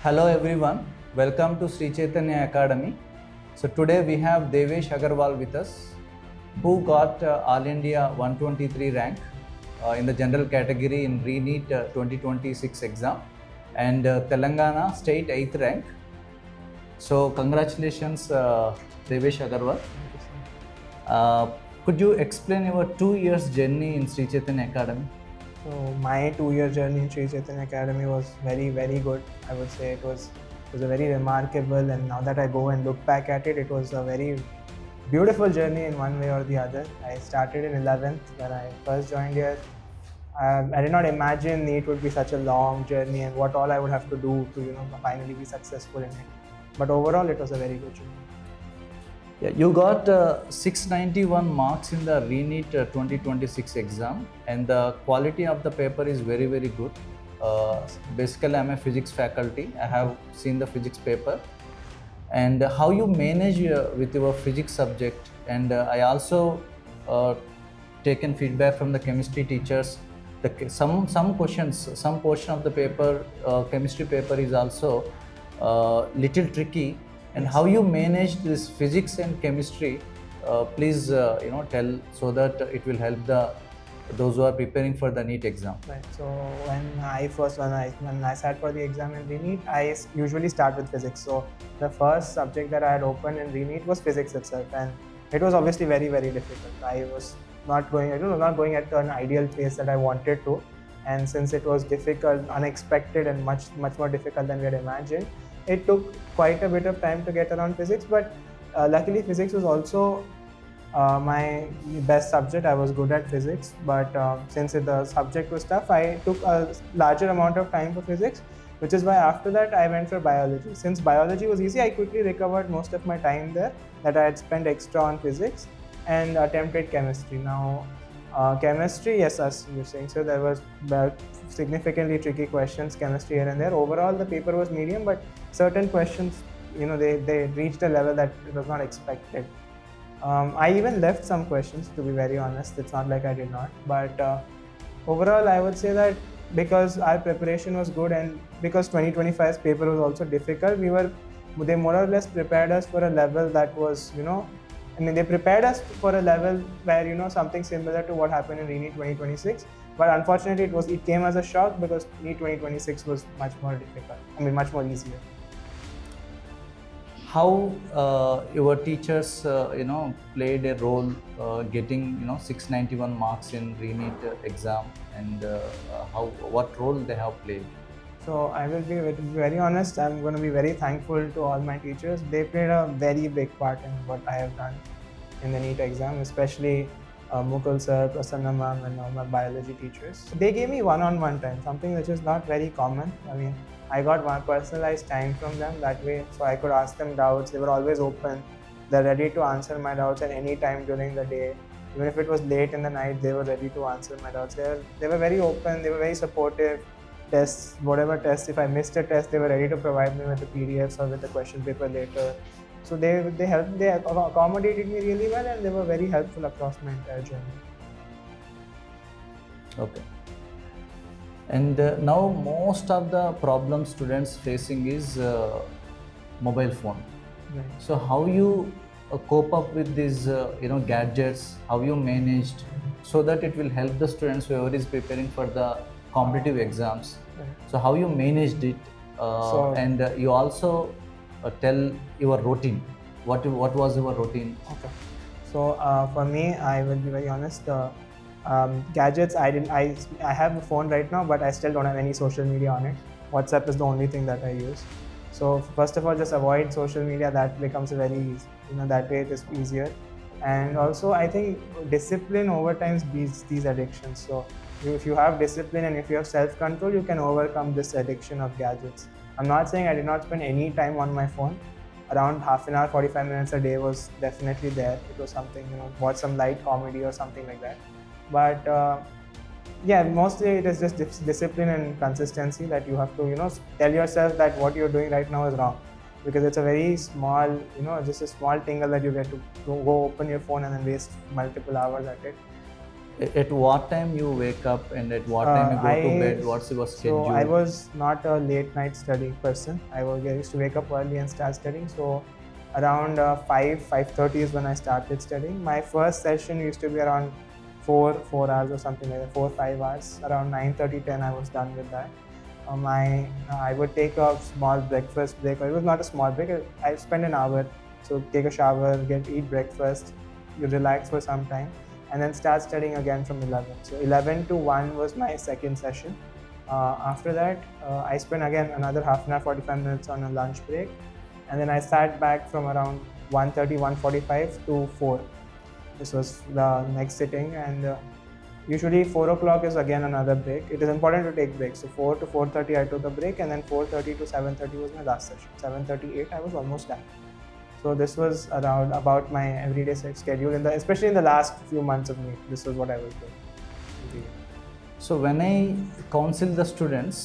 Hello everyone, welcome to Sri Chaitanya Academy. So today we have Devesh Agrawal with us, who got All India 123 rank in the general category in NEET 2026 exam and Telangana State 8th rank. So congratulations Devesh Agrawal. Could you explain your 2 years journey in Sri Chaitanya Academy? So my 2-year journey in Sri Chaitanya Academy was very good. I would say it was a very remarkable, and now that I go and look back at it, it was a very beautiful journey in one way or the other. I started in 11th when I first joined here. I did not imagine NEET would be such a long journey and what all I would have to do to finally be successful in it. But overall, it was a very good journey. Yeah, you got 691 marks in the NEET 2026 exam, and the quality of the paper is very good. Basically, I'm a physics faculty. I have seen the physics paper, and how you manage with your physics subject, and I also taken feedback from the chemistry teachers. Some questions, some portion of the paper, chemistry paper is also little tricky. And how you manage this physics and chemistry, please tell, so that it will help those who are preparing for the NEET exam. Right. So when I sat for the exam in NEET, I usually start with physics. So the first subject that I had opened in NEET was physics itself, and it was obviously very difficult. I was not going at an ideal pace that I wanted to, and since it was difficult, unexpected, and much more difficult than we had imagined, it took quite a bit of time to get around physics. But luckily, physics was also my best subject. I was good at physics, but since the subject was tough, I took a larger amount of time for physics, which is why after that I went for biology. Since biology was easy, I quickly recovered most of my time there that I had spent extra on physics and attempted chemistry. Now, chemistry, yes, as you're saying, so there was significantly tricky questions, chemistry here and there. Overall, the paper was medium, but certain questions, they reached a level that it was not expected. I even left some questions, to be very honest. It's not like I did not, but overall, I would say that because our preparation was good and because 2025's paper was also difficult, they more or less prepared us for a level that was, they prepared us for a level where, something similar to what happened in NEET 2026. But unfortunately, it came as a shock because NEET 2026 was much more difficult. Much more easier. How your teachers, played a role getting 691 marks in NEET exam, and what role they have played? So I will be very honest. I'm going to be very thankful to all my teachers. They played a very big part in what I have done in the NEET exam, especially Mukul sir, Prasanna ma'am, and all my biology teachers. They gave me one-on-one time, something which is not very common. I got one personalized time from them that way, so I could ask them doubts. They were always open. They're ready to answer my doubts at any time during the day. Even if it was late in the night, they were ready to answer my doubts. They were very open. They were very supportive. Tests, whatever tests, if I missed a test, they were ready to provide me with the PDFs or with the question paper later. So they accommodated me really well, and they were very helpful across my entire journey. Okay. And now most of the problem students facing is mobile phone. Right. So how you cope up with these gadgets, how you managed, so that it will help the students whoever is preparing for the competitive exams. Right. So how you managed it, and you also tell your routine. What was your routine? Okay. So for me, I will be very honest. Gadgets, I have a phone right now, but I still don't have any social media on it. WhatsApp is the only thing that I use. So first of all, just avoid social media. That becomes that way it is easier. And also, I think discipline over time beats these addictions. So if you have discipline and if you have self-control, you can overcome this addiction of gadgets. I'm not saying I did not spend any time on my phone. Around half an hour, 45 minutes a day was definitely there. It was something, watch some light comedy or something like that. But mostly it is just discipline and consistency that you have to, tell yourself that what you're doing right now is wrong. Because it's a very small, just a small tingle that you get to go open your phone and then waste multiple hours at it. At what time you wake up and at what time you go to bed? What's your schedule? So I was not a late night studying person. I used to wake up early and start studying. So around 5:30 is when I started studying. My first session used to be around 4 hours or something like that, 4-5 hours. Around 9:30, 10 I was done with that. I would take a small breakfast break. It was not a small break. I spend an hour. So take a shower, eat breakfast, you relax for some time, and then start studying again from 11. So 11 to 1 was my second session. After that, I spent again another half an hour, 45 minutes on a lunch break, and then I sat back from around 1:30, 1:45 to 4. This was the next sitting, and usually 4 o'clock is again another break. It is important to take breaks. So 4 to 4:30 I took a break, and then 4:30 to 7:30 was my last session. 7:38 I was almost done. So this was around about my everyday schedule, especially in the last few months of NEET. This was what I was doing. So when I counsel the students,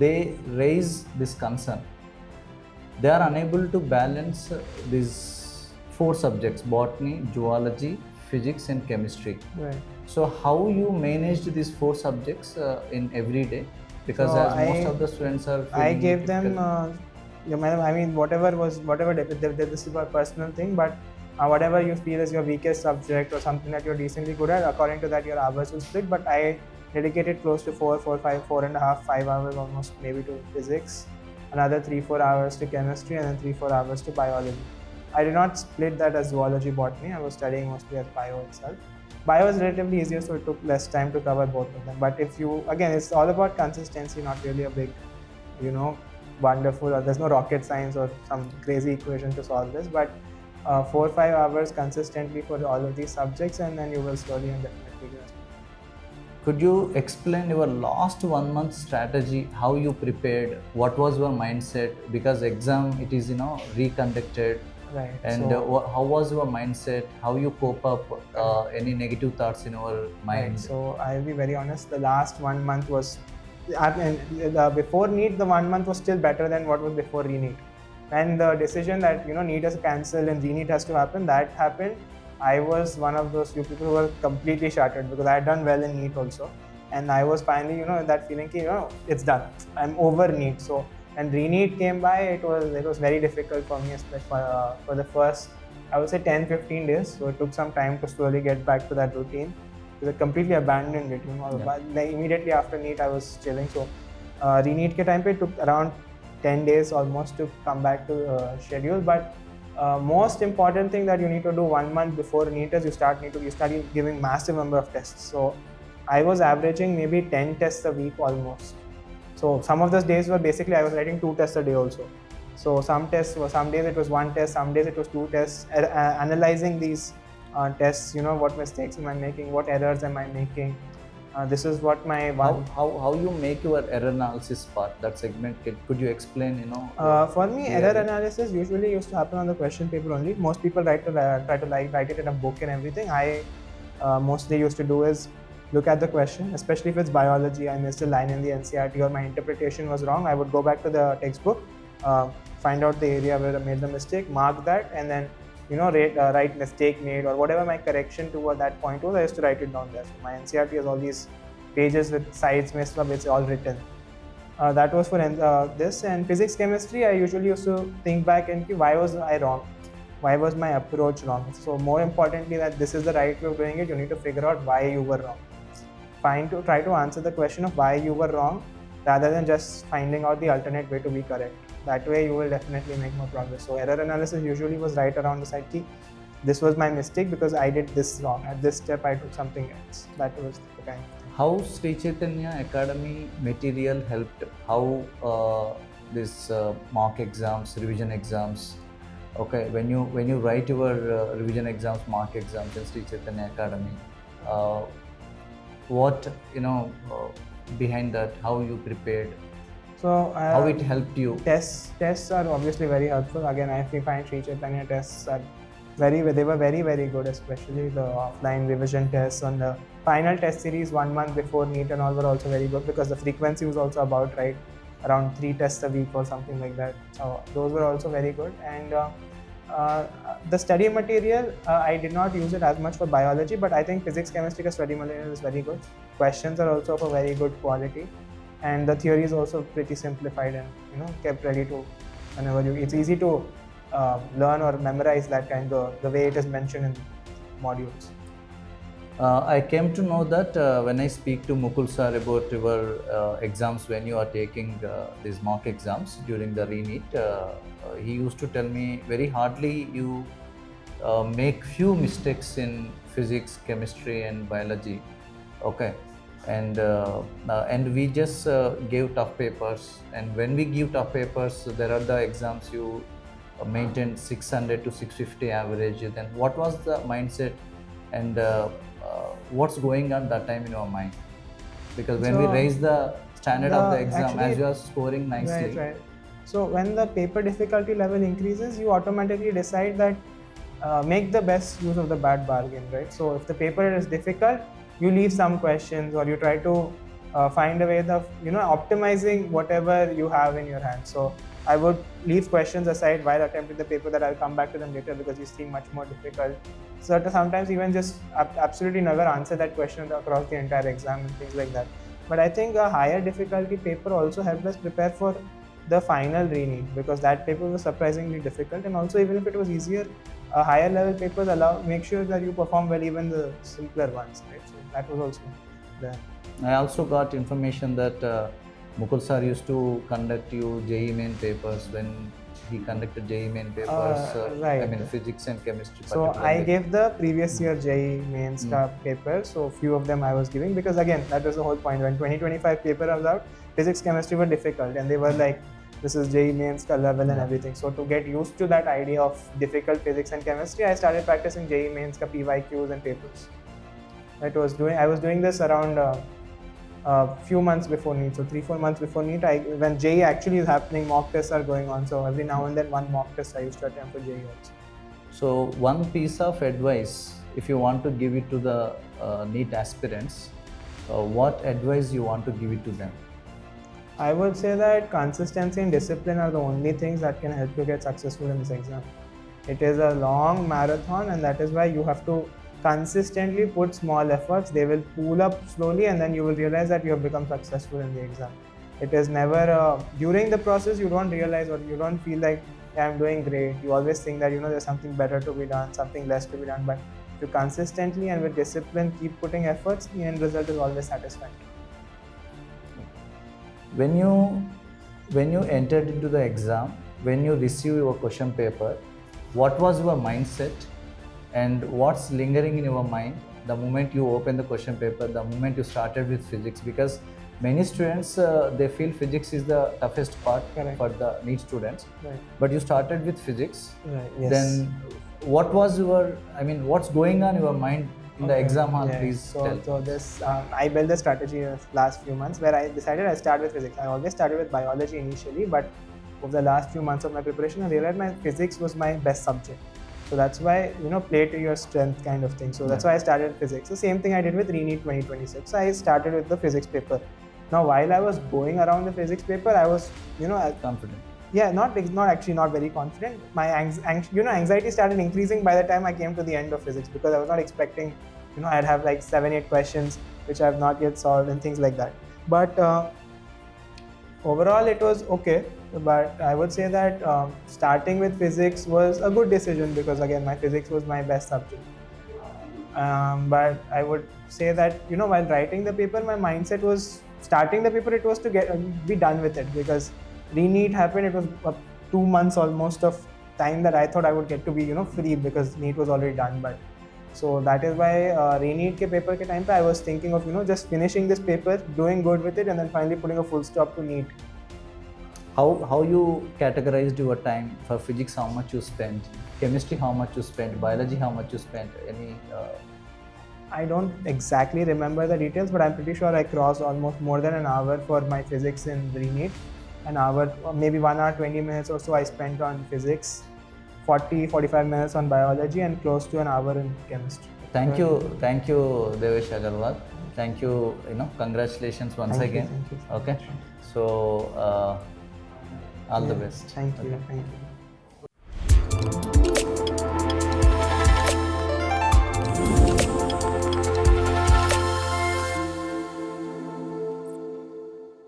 they raise this concern. They are unable to balance these 4 subjects: botany, zoology, physics and chemistry. Right. So how you managed these 4 subjects in every day? Because So most of the students are I gave them difficult. I mean, whatever this is a personal thing, but whatever you feel is your weakest subject or something that you're decently good at, according to that your hours will split. But I dedicated close to 4.5 hours almost maybe to physics, another 3-4 hours to chemistry, and then 3-4 hours to biology. I did not split that as zoology, botany. I was studying mostly as bio itself. Bio is relatively easier, so it took less time to cover both of them. But if you, again, it's all about consistency, not really a big, wonderful, or there's no rocket science or some crazy equation to solve this, but 4-5 hours consistently for all of these subjects, and then you will slowly and definitely grasp. Could you explain your last 1 month strategy, how you prepared, what was your mindset? Because exam, it is, reconducted. Right. And how was your mindset? How you cope up any negative thoughts in your mind? Right. So I'll be very honest, the last 1 month was, before NEET, the 1 month was still better than what was before re-NEET. And the decision that, NEET has cancelled and re-NEET has to happen, that happened. I was one of those few people who were completely shattered because I had done well in NEET also. And I was finally, that feeling, it's done. I'm over NEET. So, and re-NEET came by, it was very difficult for me, especially for the first, I would say 10-15 days. So it took some time to slowly get back to that routine. I completely abandoned it, Like immediately after NEET, I was chilling. So re-NEET ke time pe it took around 10 days almost to come back to schedule. But most important thing that you need to do 1 month before NEET is you start giving massive number of tests. So I was averaging maybe 10 tests a week almost. So some of those days were basically I was writing 2 tests a day also. So some days it was 1 test, some days it was 2 tests, analyzing these tests, what mistakes am I making, what errors am I making. This is what my how you make your error analysis part, that segment. Could you explain, for me, error analysis usually used to happen on the question paper only. Most people try to write it in a book and everything. I mostly used to do is look at the question, especially if it's biology, I missed a line in the NCERT or my interpretation was wrong. I would go back to the textbook, find out the area where I made the mistake, mark that, and then write mistake made or whatever my correction to that point was, I used to write it down there. So my NCERT has all these pages with sides messed up, it's all written. That was for this. And physics, chemistry, I usually used to think back and why was I wrong? Why was my approach wrong? So more importantly, that this is the right way of doing it, you need to figure out why you were wrong. Try to answer the question of why you were wrong rather than just finding out the alternate way to be correct. That way you will definitely make more progress. So error analysis usually was right around the side key. This was my mistake because I did this wrong. At this step I took something else. That was the kind of thing. How Sri Chaitanya Academy material helped? How this mock exams, revision exams? Okay, when you write your revision exams, mock exams in Sri Chaitanya Academy, what behind that? How you prepared? So how it helped you? Tests are obviously very helpful. Again, I find Sri Chaitanya tests are they were very, very good, especially the offline revision tests on the final test series 1 month before NEET and all were also very good because the frequency was also about around 3 tests a week or something like that. So those were also very good. And The study material, I did not use it as much for biology, but I think physics, chemistry ka study material is very good. Questions are also of a very good quality, and the theory is also pretty simplified and kept ready to whenever you. It's easy to learn or memorize that kind of the way it is mentioned in modules. I came to know that when I speak to Mukul sir about your exams, when you are taking these mock exams during the re-NEET, he used to tell me very hardly you make few mistakes in physics, chemistry and biology. Okay. And we just gave tough papers, and when we give tough papers, there are the exams you maintain 600 to 650 average. Then what was the mindset and what's going on that time in your mind? Because when we raise the standard of the exam, as you are scoring nicely. Right. So when the paper difficulty level increases, you automatically decide that make the best use of the bad bargain, right? So if the paper is difficult, you leave some questions, or you try to find a way of optimizing whatever you have in your hand. So I would leave questions aside while attempting the paper that I'll come back to them later because you seem much more difficult. So to sometimes even just absolutely never answer that question across the entire exam and things like that. But I think a higher difficulty paper also helped us prepare for the final re-NEET, because that paper was surprisingly difficult, and also even if it was easier, higher level papers make sure that you perform well even the simpler ones, right? So that was also there. I also got information that Mukul sir used to conduct you JEE main papers when he conducted JEE main papers. Right. I mean physics and chemistry. So I gave the previous year JEE mains paper. So few of them I was giving because again that was the whole point. When 2025 paper was out, physics, chemistry were difficult, and they were like, this is JEE mains ka level and everything. So to get used to that idea of difficult physics and chemistry, I started practicing JEE mains ka PYQs and papers. I was doing this around a few months before NEET, so 3-4 months before NEET, when JEE actually is happening, mock tests are going on, so every now and then one mock test I used to attempt for JEE also. So one piece of advice, if you want to give it to the NEET aspirants, what advice you want to give it to them? I would say that consistency and discipline are the only things that can help you get successful in this exam. It is a long marathon, and that is why you have to consistently put small efforts. They will pool up slowly, and then you will realize that you have become successful in the exam. It is never during the process you don't realize, or you don't feel like, yeah, I'm doing great. You always think that there's something better to be done, something less to be done. But if you consistently and with discipline keep putting efforts, the end result is always satisfying. When you entered into the exam, when you receive your question paper, what was your mindset? And what's lingering in your mind the moment you open the question paper, the moment you started with physics? Because many students, they feel physics is the toughest part for the NEET students. Right. But you started with physics. Right. Yes. Then what was what's going on in your mind in the exam hall? Please tell. So this, I built the strategy in the last few months where I decided I start with physics. I always started with biology initially, but over the last few months of my preparation, I realized my physics was my best subject. So that's why, play to your strength kind of thing. So that's why I started with physics. The same thing I did with re-NEET 2026. I started with the physics paper. Now, while I was going around the physics paper, I was, confident. Yeah, not very confident. My anxiety started increasing by the time I came to the end of physics, because I was not expecting, I'd have like 7-8 questions which I have not yet solved and things like that. But overall, it was okay. But I would say that starting with physics was a good decision, because again, my physics was my best subject. But I would say that while writing the paper, my mindset was starting the paper. It was to be done with it, because re-NEET happened. It was 2 months almost of time that I thought I would get to be free, because NEET was already done. But so that is why re-NEET ke paper ke time pe I was thinking of just finishing this paper, doing good with it, and then finally putting a full stop to NEET. How you categorized your time? For physics, how much you spent? Chemistry, how much you spent? Biology, how much you spent? Any? I don't exactly remember the details, but I'm pretty sure I crossed almost more than an hour for my physics in re-NEET. An hour, maybe 1 hour 20 minutes or so I spent on physics, 40-45 minutes on biology, and close to an hour in chemistry. Thank you, Devesh Agrawal. Thank you, congratulations once again. Thank you. Okay, so all the best. Thank you.